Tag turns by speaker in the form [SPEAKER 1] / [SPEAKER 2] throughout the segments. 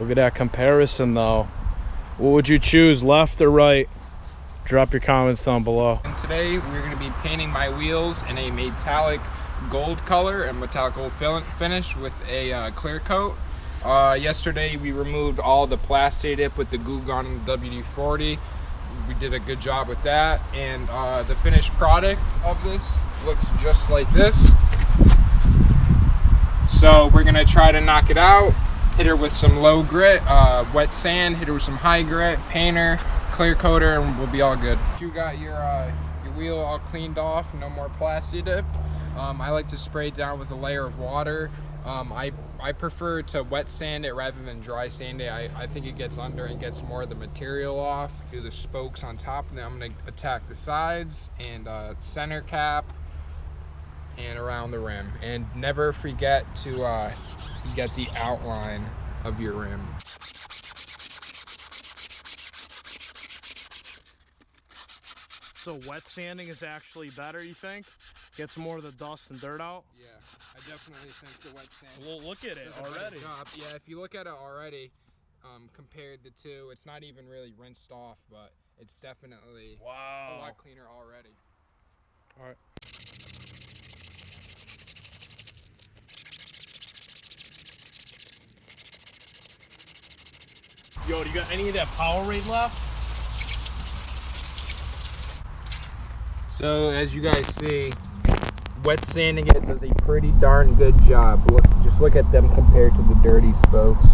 [SPEAKER 1] Look at that comparison though. What would you choose, left or right? Drop your comments down below.
[SPEAKER 2] And today we're going to be painting my wheels in a metallic gold color and metallic gold finish with a clear coat. Yesterday we removed all the plastic dip with the Goo Gone and WD-40. We did a good job with that, and the finished product of this looks just like this. So we're going to try to knock it out, hit her with some low grit, wet sand, hit her with some high grit, painter, clear coater, and we'll be all good. You got your wheel all cleaned off, no more plastic dip. I like to spray it down with a layer of water. I prefer to wet sand it rather than dry sand it. I think it gets under and gets more of the material off. Do the spokes on top, and then I'm going to attack the sides and center cap and around the rim. And never forget to get the outline of your rim.
[SPEAKER 1] So wet sanding is actually better, you think? Gets more of the dust and dirt out?
[SPEAKER 2] Yeah, I definitely think the wet sand.
[SPEAKER 1] Well, look at it already.
[SPEAKER 2] Yeah, if you look at it already, compared the two, it's not even really rinsed off, but it's definitely a lot cleaner already.
[SPEAKER 1] All right. Yo, do you got any of that Powerade left?
[SPEAKER 2] So as you guys see, wet sanding it does a pretty darn good job. Just look at them compared to the dirty spokes.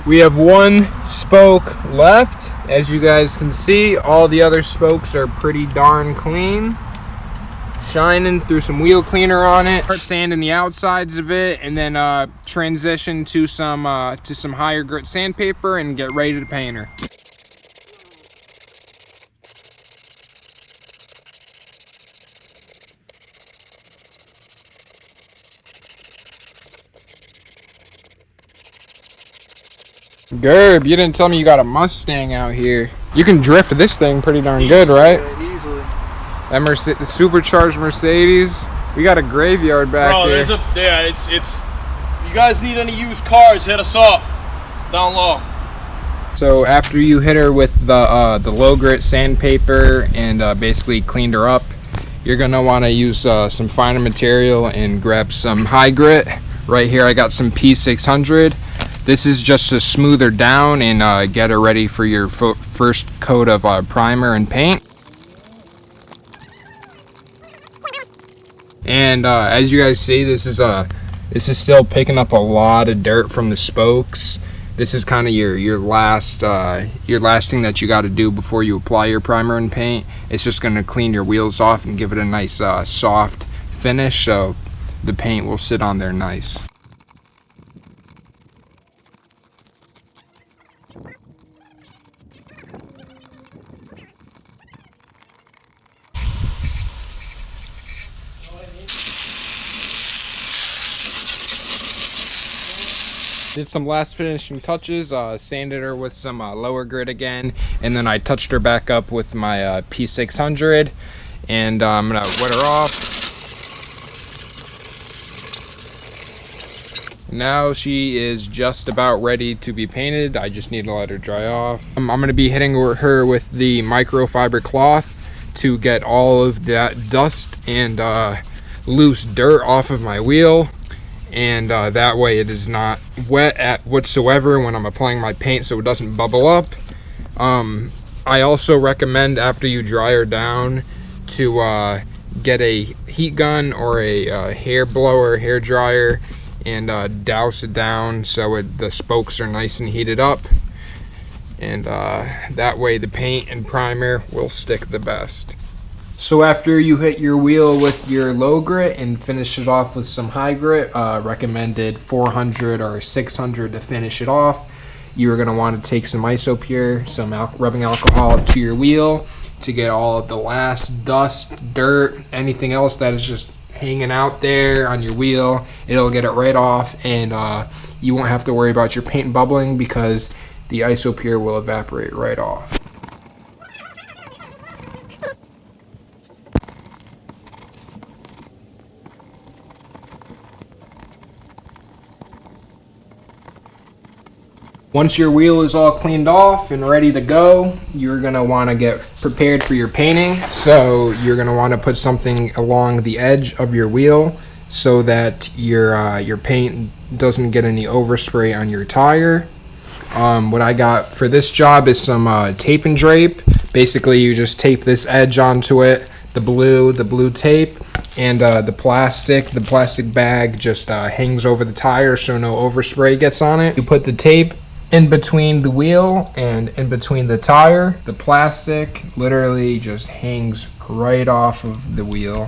[SPEAKER 2] We have one spoke left. As you guys can see, all the other spokes are pretty darn clean. Shining, through some wheel cleaner on it. Start sanding the outsides of it, and then transition to some higher grit sandpaper and get ready to paint her. Gerb, you didn't tell me you got a Mustang out here. You can drift this thing pretty darn good, right?
[SPEAKER 3] Easily.
[SPEAKER 2] That the supercharged Mercedes. We got a graveyard back here.
[SPEAKER 1] It's. You guys need any used cars? Hit us up down low.
[SPEAKER 2] So after you hit her with the low grit sandpaper and basically cleaned her up, you're gonna want to use some finer material and grab some high grit. Right here, I got some P600. This is just to smooth her down and get her ready for your first coat of primer and paint. And as you guys see, this is still picking up a lot of dirt from the spokes. This is kind of your last thing that you got to do before you apply your primer and paint. It's just going to clean your wheels off and give it a nice soft finish, so the paint will sit on there nice. Did some last finishing touches, sanded her with some lower grit again, and then I touched her back up with my P600, and I'm gonna wet her off. Now she is just about ready to be painted. I just need to let her dry off. I'm gonna be hitting her with the microfiber cloth to get all of that dust and loose dirt off of my wheel. And that way it is not wet whatsoever when I'm applying my paint, so it doesn't bubble up. I also recommend, after you dry her down, to get a heat gun or a hair blower, hair dryer, and douse it down so the spokes are nice and heated up, and that way the paint and primer will stick the best. So after you hit your wheel with your low grit and finish it off with some high grit, recommended 400 or 600 to finish it off, you're going to want to take some Isopure, some rubbing alcohol to your wheel to get all of the last dust, dirt, anything else that is just hanging out there on your wheel. It'll get it right off, and you won't have to worry about your paint bubbling because the Isopure will evaporate right off. Once your wheel is all cleaned off and ready to go, you're going to want to get prepared for your painting. So you're going to want to put something along the edge of your wheel so that your paint doesn't get any overspray on your tire. What I got for this job is some tape and drape. Basically, you just tape this edge onto it, the blue tape, and the plastic bag just hangs over the tire so no overspray gets on it. You put the tape in between the wheel and in between the tire. The plastic literally just hangs right off of the wheel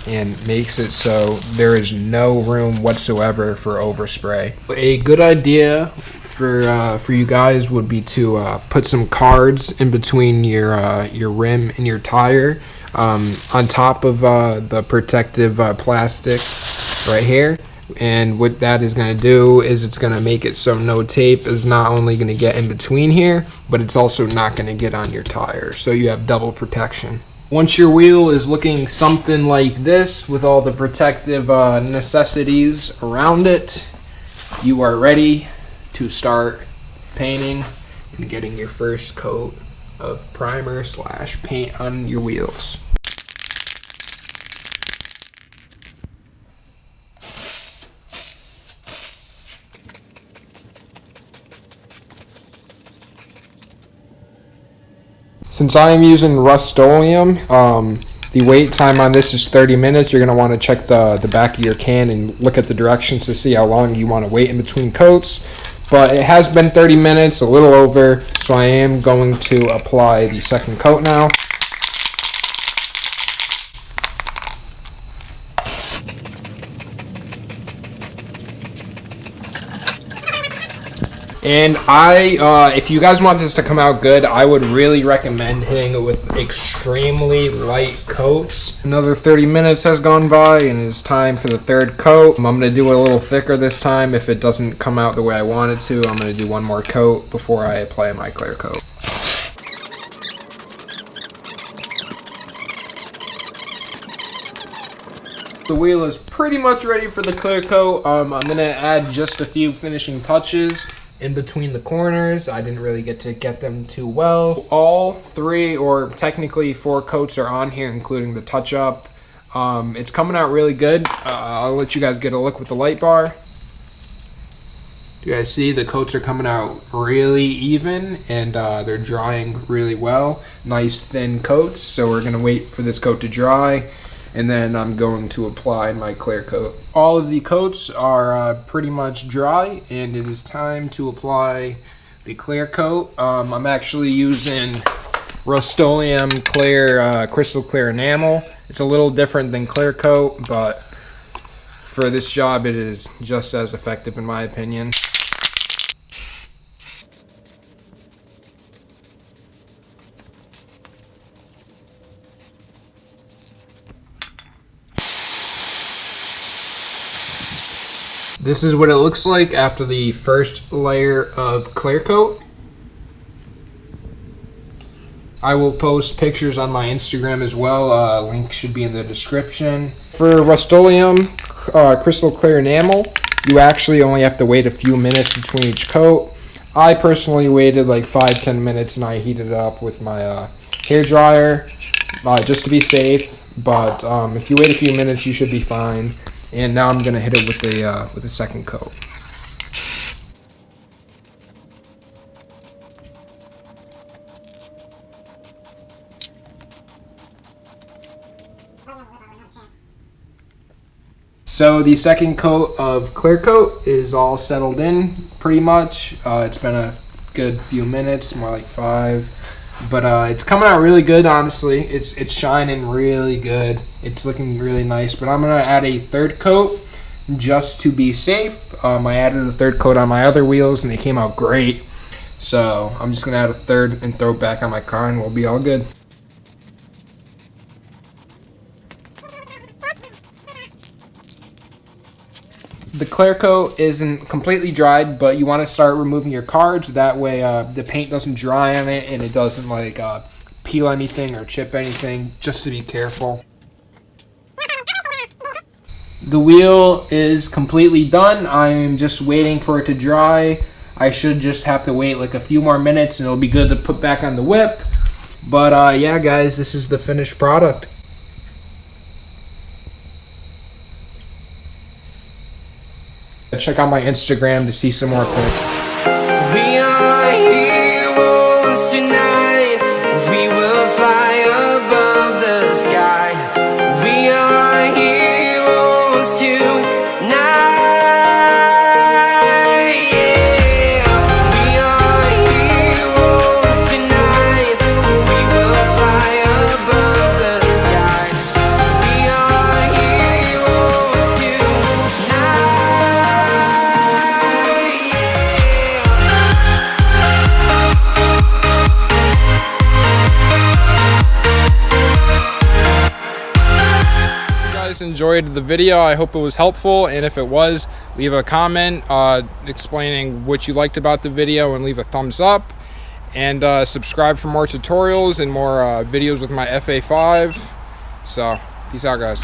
[SPEAKER 2] and makes it so there is no room whatsoever for overspray. A good idea for you guys would be to put some cards in between your rim and your tire, on top of the protective plastic right here. And what that is going to do is it's going to make it so no tape is not only going to get in between here, but it's also not going to get on your tire, so you have double protection. Once your wheel is looking something like this with all the protective necessities around it, you are ready to start painting and getting your first coat of primer / paint on your wheels. Since I am using Rust-Oleum, the wait time on this is 30 minutes. You're going to want to check the back of your can and look at the directions to see how long you want to wait in between coats. But it has been 30 minutes, a little over, so I am going to apply the second coat now. And if you guys want this to come out good, I would really recommend hitting it with extremely light coats. Another 30 minutes has gone by and it's time for the third coat. I'm going to do it a little thicker this time. If it doesn't come out the way I want it to, I'm going to do one more coat before I apply my clear coat. The wheel is pretty much ready for the clear coat. I'm going to add just a few finishing touches in between the corners. I didn't really get to get them too well. All 3 or technically 4 coats are on here, including the touch-up. It's coming out really good. I'll let you guys get a look with the light bar. You guys see the coats are coming out really even and they're drying really well. Nice thin coats. So we're gonna wait for this coat to dry and then I'm going to apply my clear coat. All of the coats are pretty much dry and it is time to apply the clear coat. I'm actually using Rust-Oleum clear, crystal clear enamel. It's a little different than clear coat, but for this job it is just as effective in my opinion. This is what it looks like after the first layer of clear coat. I will post pictures on my Instagram as well. Link should be in the description. For Rust-Oleum crystal clear enamel, you actually only have to wait a few minutes between each coat. I personally waited like 5-10 minutes and I heated it up with my hair dryer just to be safe. But if you wait a few minutes, you should be fine. And now I'm gonna hit it with the second coat. So the second coat of clear coat is all settled in pretty much. It's been a good few minutes, more like 5. But it's coming out really good, honestly. It's shining really good. It's looking really nice. But I'm going to add a third coat just to be safe. I added a third coat on my other wheels, and they came out great. So I'm just going to add a third and throw it back on my car, and we'll be all good. The clear coat isn't completely dried, but you want to start removing your cards. That way the paint doesn't dry on it and it doesn't like peel anything or chip anything, just to be careful. The wheel is completely done. I'm just waiting for it to dry. I should just have to wait like a few more minutes and it'll be good to put back on the whip. But yeah guys, this is the finished product. Check out my Instagram to see some more pics.
[SPEAKER 3] We are heroes tonight. We will fly above the sky. We are heroes tonight. Yeah. We are heroes tonight. We will fly above the sky. We are heroes tonight.
[SPEAKER 2] Enjoyed the video. I hope it was helpful, and if it was, leave a comment explaining what you liked about the video and leave a thumbs up, and subscribe for more tutorials and more videos with my FA5. So peace out guys.